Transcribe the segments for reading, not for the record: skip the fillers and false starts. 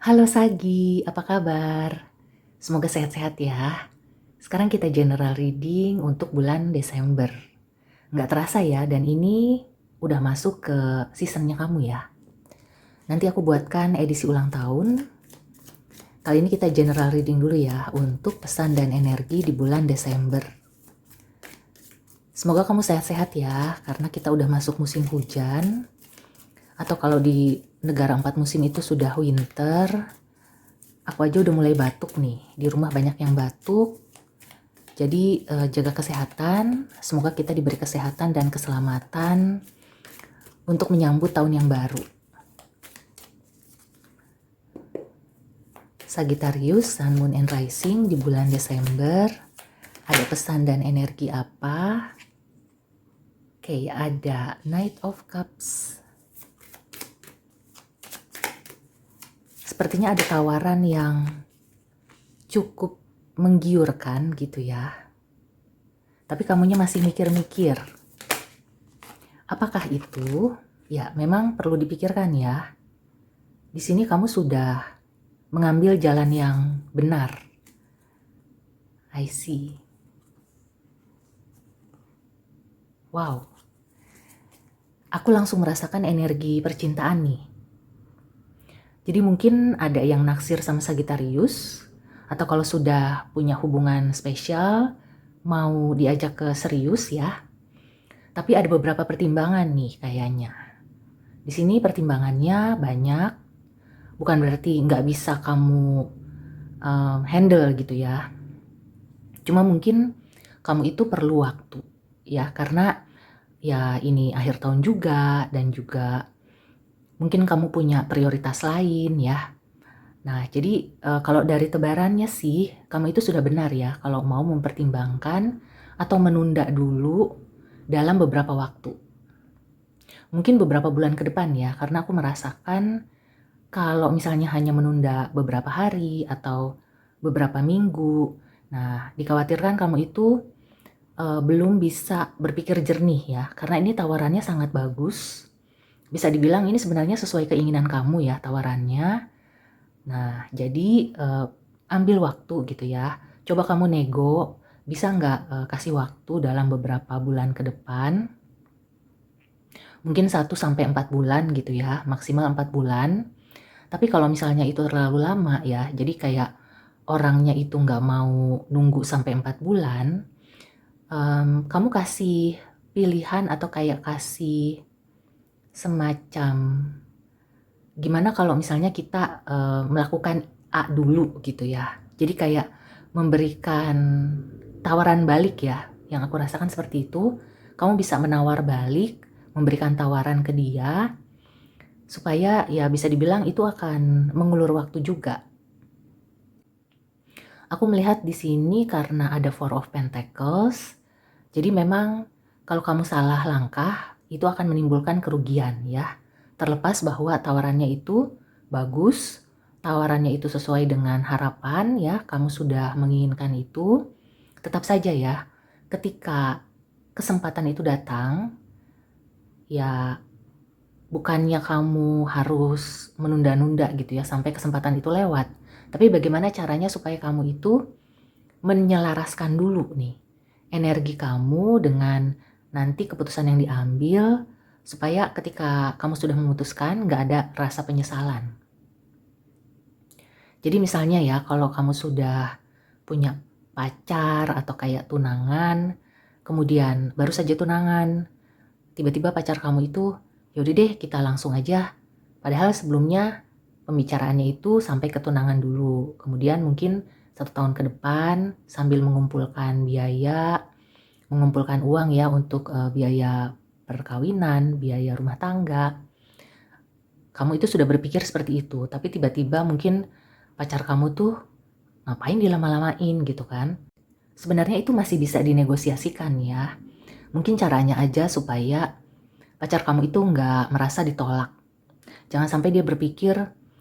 Halo Sagi, apa kabar? Semoga sehat-sehat ya. Sekarang kita general reading untuk bulan Desember. Nggak terasa ya, dan ini udah masuk ke seasonnya kamu ya. Nanti aku buatkan edisi ulang tahun. Kali ini kita general reading dulu ya, untuk pesan dan energi di bulan Desember. Semoga kamu sehat-sehat ya, karena kita udah masuk musim hujan. Atau kalau di negara 4 musim itu sudah winter. Aku aja udah mulai batuk nih, di rumah banyak yang batuk. Jadi jaga kesehatan, semoga kita diberi kesehatan dan keselamatan untuk menyambut tahun yang baru. Sagittarius, Sun, Moon, and Rising di bulan Desember. Ada pesan dan energi apa? Oke, ada Knight of Cups. Sepertinya ada tawaran yang cukup menggiurkan gitu ya. Tapi kamunya masih mikir-mikir. Apakah itu? Ya, memang perlu dipikirkan ya. Di sini kamu sudah mengambil jalan yang benar. I see. Wow. Aku langsung merasakan energi percintaan nih. Jadi mungkin ada yang naksir sama Sagittarius, atau kalau sudah punya hubungan spesial, mau diajak ke serius ya. Tapi ada beberapa pertimbangan nih kayaknya. Di sini pertimbangannya banyak, bukan berarti nggak bisa kamu handle gitu ya. Cuma mungkin kamu itu perlu waktu ya, karena ya ini akhir tahun juga, dan juga mungkin kamu punya prioritas lain ya. Nah, jadi kalau dari tebarannya sih, kamu itu sudah benar ya kalau mau mempertimbangkan atau menunda dulu dalam beberapa waktu. Mungkin beberapa bulan ke depan ya, karena aku merasakan kalau misalnya hanya menunda beberapa hari atau beberapa minggu, nah dikhawatirkan kamu itu belum bisa berpikir jernih ya, karena ini tawarannya sangat bagus. Bisa dibilang ini sebenarnya sesuai keinginan kamu ya tawarannya. Nah, jadi ambil waktu gitu ya. Coba kamu nego, bisa nggak kasih waktu dalam beberapa bulan ke depan. Mungkin 1-4 bulan gitu ya, maksimal 4 bulan. Tapi kalau misalnya itu terlalu lama ya, jadi kayak orangnya itu nggak mau nunggu sampai 4 bulan, kamu kasih pilihan atau kayak kasih semacam gimana kalau misalnya kita melakukan A dulu gitu ya. Jadi kayak memberikan tawaran balik ya. Yang aku rasakan seperti itu. Kamu bisa menawar balik, memberikan tawaran ke dia, supaya ya bisa dibilang itu akan mengulur waktu juga. Aku melihat di sini karena ada Four of Pentacles. Jadi memang kalau kamu salah langkah, itu akan menimbulkan kerugian ya. Terlepas bahwa tawarannya itu bagus, tawarannya itu sesuai dengan harapan ya, kamu sudah menginginkan itu, tetap saja ya, ketika kesempatan itu datang, ya bukannya kamu harus menunda-nunda gitu ya sampai kesempatan itu lewat. Tapi bagaimana caranya supaya kamu itu menyelaraskan dulu nih energi kamu dengan nanti keputusan yang diambil, supaya ketika kamu sudah memutuskan nggak ada rasa penyesalan. Jadi misalnya ya, kalau kamu sudah punya pacar atau kayak tunangan, kemudian baru saja tunangan, tiba-tiba pacar kamu itu, yaudah deh kita langsung aja. Padahal sebelumnya pembicaraannya itu sampai ke tunangan dulu. Kemudian mungkin 1 tahun ke depan sambil mengumpulkan biaya, mengumpulkan uang ya untuk biaya perkawinan, biaya rumah tangga. Kamu itu sudah berpikir seperti itu, tapi tiba-tiba mungkin pacar kamu tuh ngapain dilama-lamain gitu kan. Sebenarnya itu masih bisa dinegosiasikan ya. Mungkin caranya aja supaya pacar kamu itu nggak merasa ditolak. Jangan sampai dia berpikir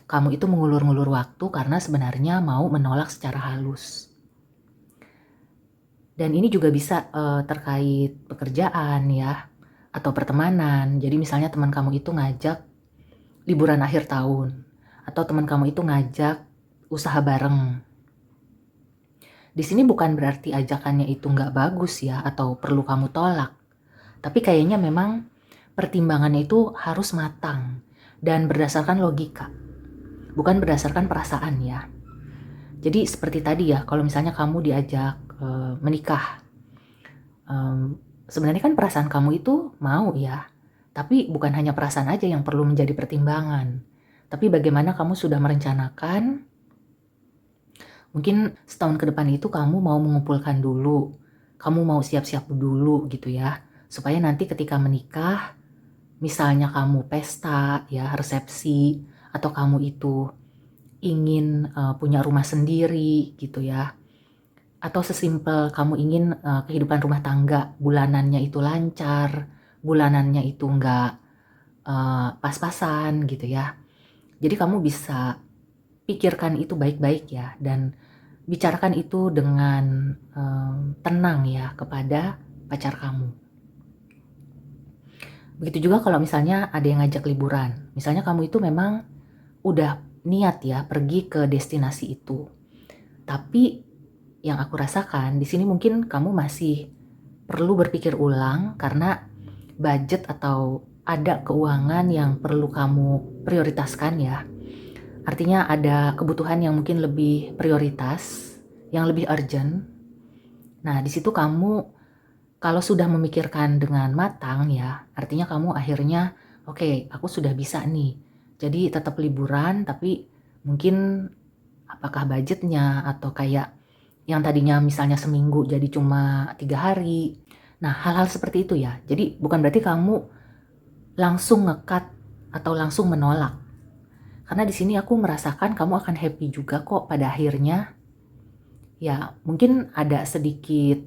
kamu itu mengulur-ngulur waktu karena sebenarnya mau menolak secara halus. Dan ini juga bisa terkait pekerjaan ya, atau pertemanan. Jadi misalnya teman kamu itu ngajak liburan akhir tahun, atau teman kamu itu ngajak usaha bareng. Di sini bukan berarti ajakannya itu nggak bagus ya, atau perlu kamu tolak. Tapi kayaknya memang pertimbangannya itu harus matang dan berdasarkan logika, bukan berdasarkan perasaan ya. Jadi seperti tadi ya, kalau misalnya kamu diajak menikah, sebenarnya kan perasaan kamu itu mau ya, tapi bukan hanya perasaan aja yang perlu menjadi pertimbangan. Tapi bagaimana kamu sudah merencanakan, mungkin setahun ke depan itu kamu mau mengumpulkan dulu, kamu mau siap-siap dulu gitu ya, supaya nanti ketika menikah, misalnya kamu pesta ya, resepsi, atau kamu itu ingin punya rumah sendiri gitu ya, atau sesimpel kamu ingin kehidupan rumah tangga bulanannya itu lancar, bulanannya itu nggak pas-pasan gitu ya. Jadi kamu bisa pikirkan itu baik-baik ya, dan bicarakan itu dengan tenang ya kepada pacar kamu. Begitu juga kalau misalnya ada yang ngajak liburan. Misalnya kamu itu memang udah niat ya pergi ke destinasi itu. Tapi yang aku rasakan di sini mungkin kamu masih perlu berpikir ulang karena budget atau ada keuangan yang perlu kamu prioritaskan ya. Artinya ada kebutuhan yang mungkin lebih prioritas, yang lebih urgent. Nah, di situ kamu kalau sudah memikirkan dengan matang ya, artinya kamu akhirnya oke, aku sudah bisa nih. Jadi tetap liburan tapi mungkin apakah budgetnya atau kayak yang tadinya misalnya seminggu jadi cuma 3 hari. Nah, hal-hal seperti itu ya. Jadi bukan berarti kamu langsung ngekat atau langsung menolak. Karena di sini aku merasakan kamu akan happy juga kok pada akhirnya. Ya, mungkin ada sedikit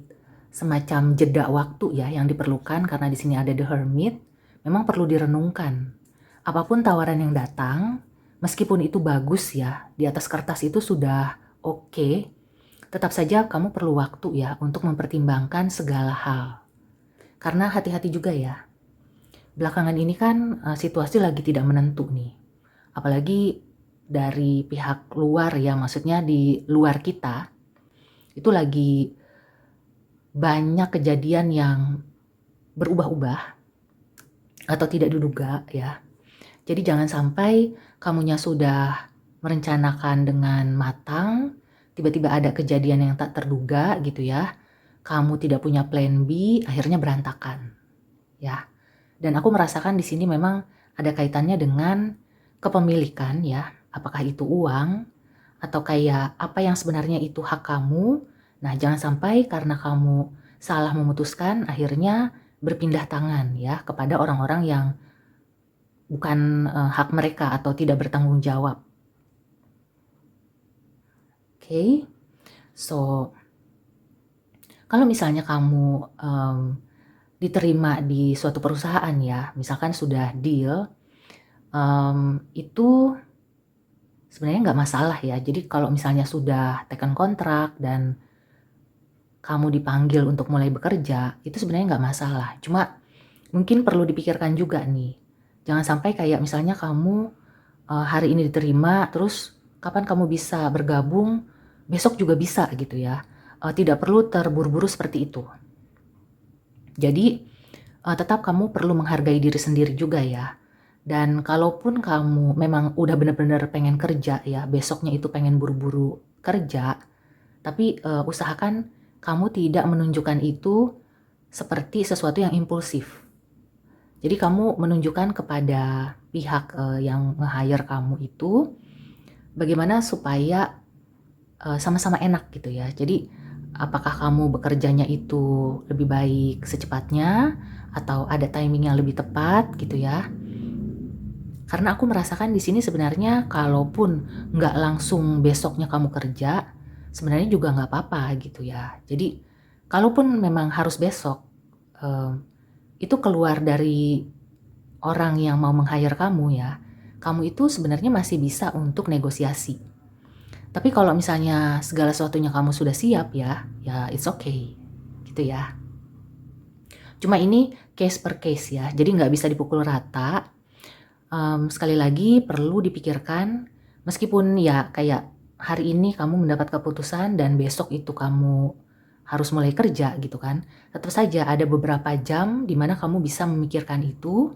semacam jeda waktu ya yang diperlukan karena di sini ada The Hermit. Memang perlu direnungkan. Apapun tawaran yang datang, meskipun itu bagus ya, di atas kertas itu sudah oke, tetap saja kamu perlu waktu ya untuk mempertimbangkan segala hal. Karena hati-hati juga ya. Belakangan ini kan situasi lagi tidak menentu nih. Apalagi dari pihak luar ya, maksudnya di luar kita, itu lagi banyak kejadian yang berubah-ubah atau tidak diduga ya. Jadi jangan sampai kamunya sudah merencanakan dengan matang, tiba-tiba ada kejadian yang tak terduga gitu ya. Kamu tidak punya plan B, akhirnya berantakan. Ya. Dan aku merasakan di sini memang ada kaitannya dengan kepemilikan ya. Apakah itu uang atau kayak apa yang sebenarnya itu hak kamu. Nah, jangan sampai karena kamu salah memutuskan akhirnya berpindah tangan ya kepada orang-orang yang bukan hak mereka atau tidak bertanggung jawab. Oke. So, kalau misalnya kamu diterima di suatu perusahaan ya, misalkan sudah deal, itu sebenarnya nggak masalah ya. Jadi kalau misalnya sudah taken kontrak dan kamu dipanggil untuk mulai bekerja, itu sebenarnya nggak masalah. Cuma mungkin perlu dipikirkan juga nih. Jangan sampai kayak misalnya kamu hari ini diterima, terus kapan kamu bisa bergabung, besok juga bisa gitu ya. Tidak perlu terburu-buru seperti itu. Jadi tetap kamu perlu menghargai diri sendiri juga ya. Dan kalaupun kamu memang udah benar-benar pengen kerja ya, besoknya itu pengen buru-buru kerja, tapi usahakan kamu tidak menunjukkan itu seperti sesuatu yang impulsif. Jadi kamu menunjukkan kepada pihak yang nge-hire kamu itu bagaimana supaya sama-sama enak gitu ya. Jadi apakah kamu bekerjanya itu lebih baik secepatnya atau ada timing yang lebih tepat gitu ya. Karena aku merasakan di sini sebenarnya kalaupun nggak langsung besoknya kamu kerja, sebenarnya juga nggak apa-apa gitu ya. Jadi kalaupun memang harus besok, itu keluar dari orang yang mau meng-hire kamu ya, kamu itu sebenarnya masih bisa untuk negosiasi. Tapi kalau misalnya segala sesuatunya kamu sudah siap ya it's okay gitu ya. Cuma ini case per case ya, jadi nggak bisa dipukul rata. Sekali lagi perlu dipikirkan Meskipun ya kayak hari ini kamu mendapat keputusan dan besok itu kamu harus mulai kerja gitu kan. Tetap saja ada beberapa jam di mana kamu bisa memikirkan itu.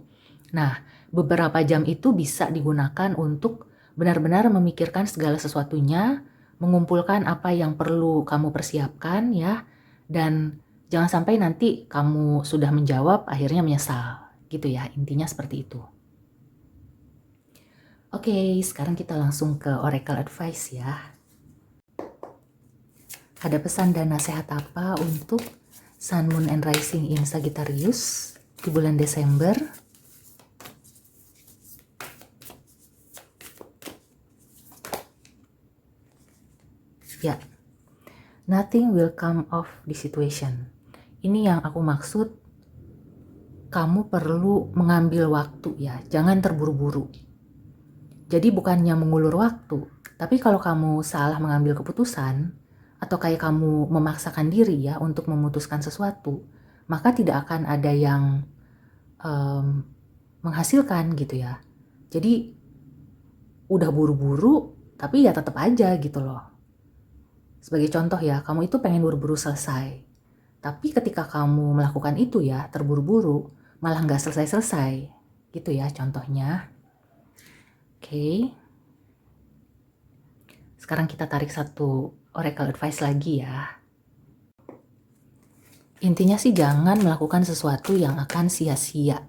Nah, beberapa jam itu bisa digunakan untuk benar-benar memikirkan segala sesuatunya, mengumpulkan apa yang perlu kamu persiapkan ya, dan jangan sampai nanti kamu sudah menjawab akhirnya menyesal gitu ya, intinya seperti itu. Oke, sekarang kita langsung ke Oracle Advice ya. Ada pesan dan nasihat apa untuk Sun, Moon, and Rising in Sagittarius di bulan Desember? Ya, nothing will come of the situation. Ini yang aku maksud, kamu perlu mengambil waktu ya, jangan terburu-buru. Jadi bukannya mengulur waktu, tapi kalau kamu salah mengambil keputusan, atau kayak kamu memaksakan diri ya untuk memutuskan sesuatu, maka tidak akan ada yang menghasilkan gitu ya. Jadi udah buru-buru, tapi ya tetap aja gitu loh. Sebagai contoh ya, kamu itu pengen buru-buru selesai. Tapi ketika kamu melakukan itu ya, terburu-buru, malah nggak selesai-selesai. Gitu ya contohnya. Oke. Sekarang kita tarik satu Oracle Advice lagi ya. Intinya sih jangan melakukan sesuatu yang akan sia-sia.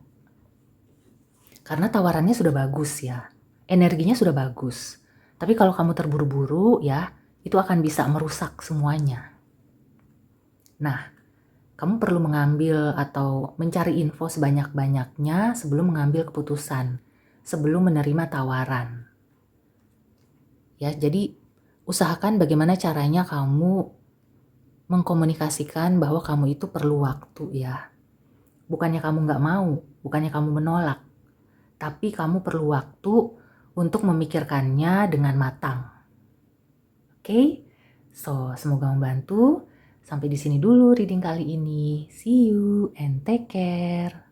Karena tawarannya sudah bagus ya. Energinya sudah bagus. Tapi kalau kamu terburu-buru ya, itu akan bisa merusak semuanya. Nah, kamu perlu mengambil atau mencari info sebanyak-banyaknya sebelum mengambil keputusan, sebelum menerima tawaran. Ya, jadi usahakan bagaimana caranya kamu mengkomunikasikan bahwa kamu itu perlu waktu ya. Bukannya kamu nggak mau, bukannya kamu menolak, tapi kamu perlu waktu untuk memikirkannya dengan matang. Oke? So, semoga membantu. Sampai di sini dulu reading kali ini. See you and take care.